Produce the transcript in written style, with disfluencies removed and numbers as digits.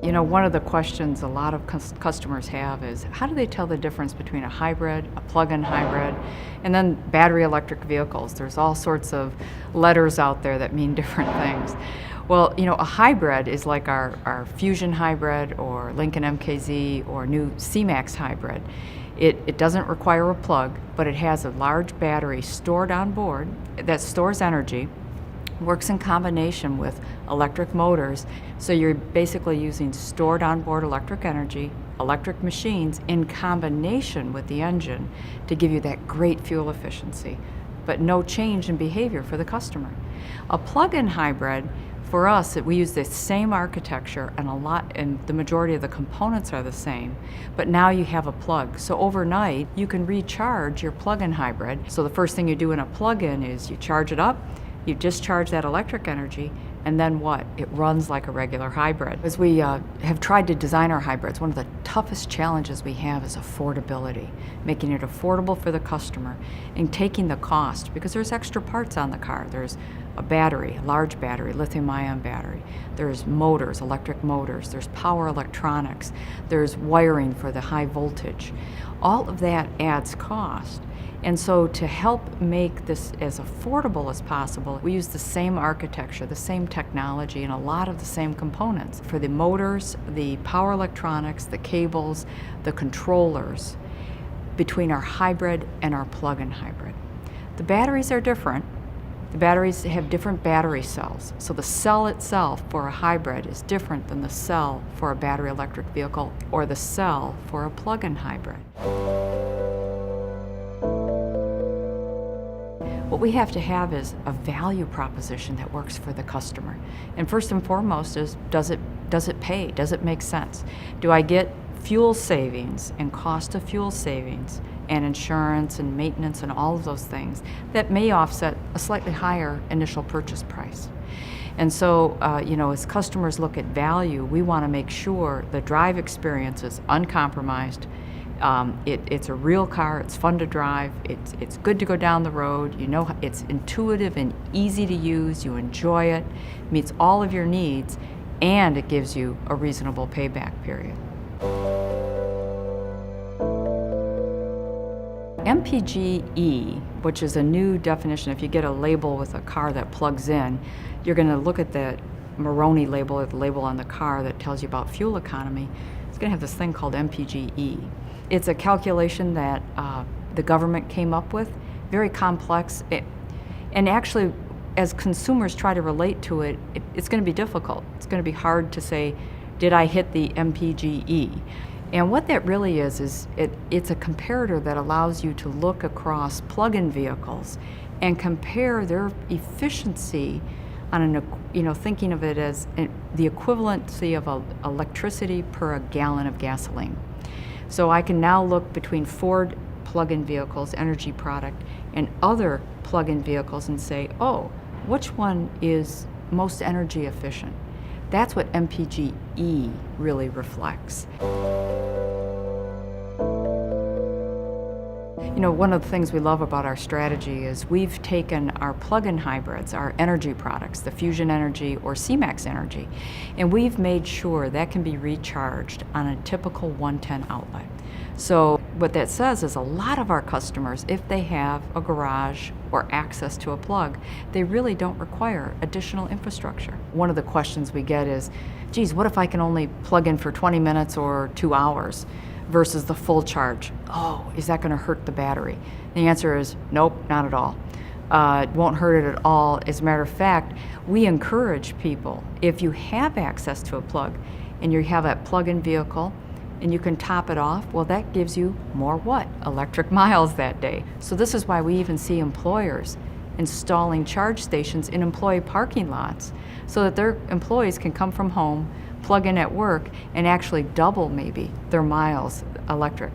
You know, one of the questions a lot of customers have is how do they tell the difference between a hybrid, a plug-in hybrid, and then battery electric vehicles? There's all sorts of letters out there that mean different things. Well, you know, a hybrid is like our Fusion hybrid or Lincoln MKZ or new C-Max hybrid. It doesn't require a plug, but it has a large battery stored on board that stores energy, works in combination with electric motors, so you're basically using stored onboard electric energy, electric machines in combination with the engine to give you that great fuel efficiency, but no change in behavior for the customer. A plug-in hybrid, for us, we use the same architecture and the majority of the components are the same, but now you have a plug. So overnight, you can recharge your plug-in hybrid. So the first thing you do in a plug-in is you charge it up, you discharge that electric energy, and then what? It runs like a regular hybrid. As we have tried to design our hybrids, one of the toughest challenges we have is affordability, making it affordable for the customer and taking the cost, because there's extra parts on the car. There's a battery, a large battery, lithium-ion battery. There's motors, electric motors. There's power electronics. There's wiring for the high voltage. All of that adds cost. And so to help make this as affordable as possible, we use the same architecture, the same technology, and a lot of the same components. For the motors, the power electronics, the cables, the controllers, between our hybrid and our plug-in hybrid. The batteries are different. The batteries have different battery cells. So the cell itself for a hybrid is different than the cell for a battery electric vehicle or the cell for a plug-in hybrid. What we have to have is a value proposition that works for the customer. And first and foremost is, does it pay? Does it make sense? Do I get fuel savings and cost of fuel savings and insurance and maintenance and all of those things that may offset a slightly higher initial purchase price? And so, you know, as customers look at value, we want to make sure the drive experience is uncompromised. It's a real car, it's fun to drive, it's good to go down the road, you know, it's intuitive and easy to use, you enjoy it, meets all of your needs, and it gives you a reasonable payback period. MPGE, which is a new definition, if you get a label with a car that plugs in, you're going to look at the Moroni label, or the label on the car that tells you about fuel economy. It's going to have this thing called MPGE. It's a calculation that the government came up with, very complex, and actually, as consumers try to relate to it, it's going to be difficult. It's going to be hard to say, did I hit the MPGE? And what that really is it's a comparator that allows you to look across plug-in vehicles and compare their efficiency on thinking of it as the equivalency of electricity per a gallon of gasoline. So I can now look between Ford plug-in vehicles, energy product, and other plug-in vehicles and say, oh, which one is most energy efficient? That's what MPGE really reflects. You know, one of the things we love about our strategy is we've taken our plug-in hybrids, our energy products, the Fusion Energy or C-Max Energy, and we've made sure that can be recharged on a typical 110 outlet. So what that says is a lot of our customers, if they have a garage or access to a plug, they really don't require additional infrastructure. One of the questions we get is, geez, what if I can only plug in for 20 minutes or 2 hours versus the full charge? Oh, is that going to hurt the battery? The answer is nope, not at all. It won't hurt it at all. As a matter of fact, we encourage people, if you have access to a plug and you have a plug-in vehicle and you can top it off, well, that gives you more what? Electric miles that day. So this is why we even see employers installing charge stations in employee parking lots so that their employees can come from home, plug in at work, and actually double maybe their miles electric.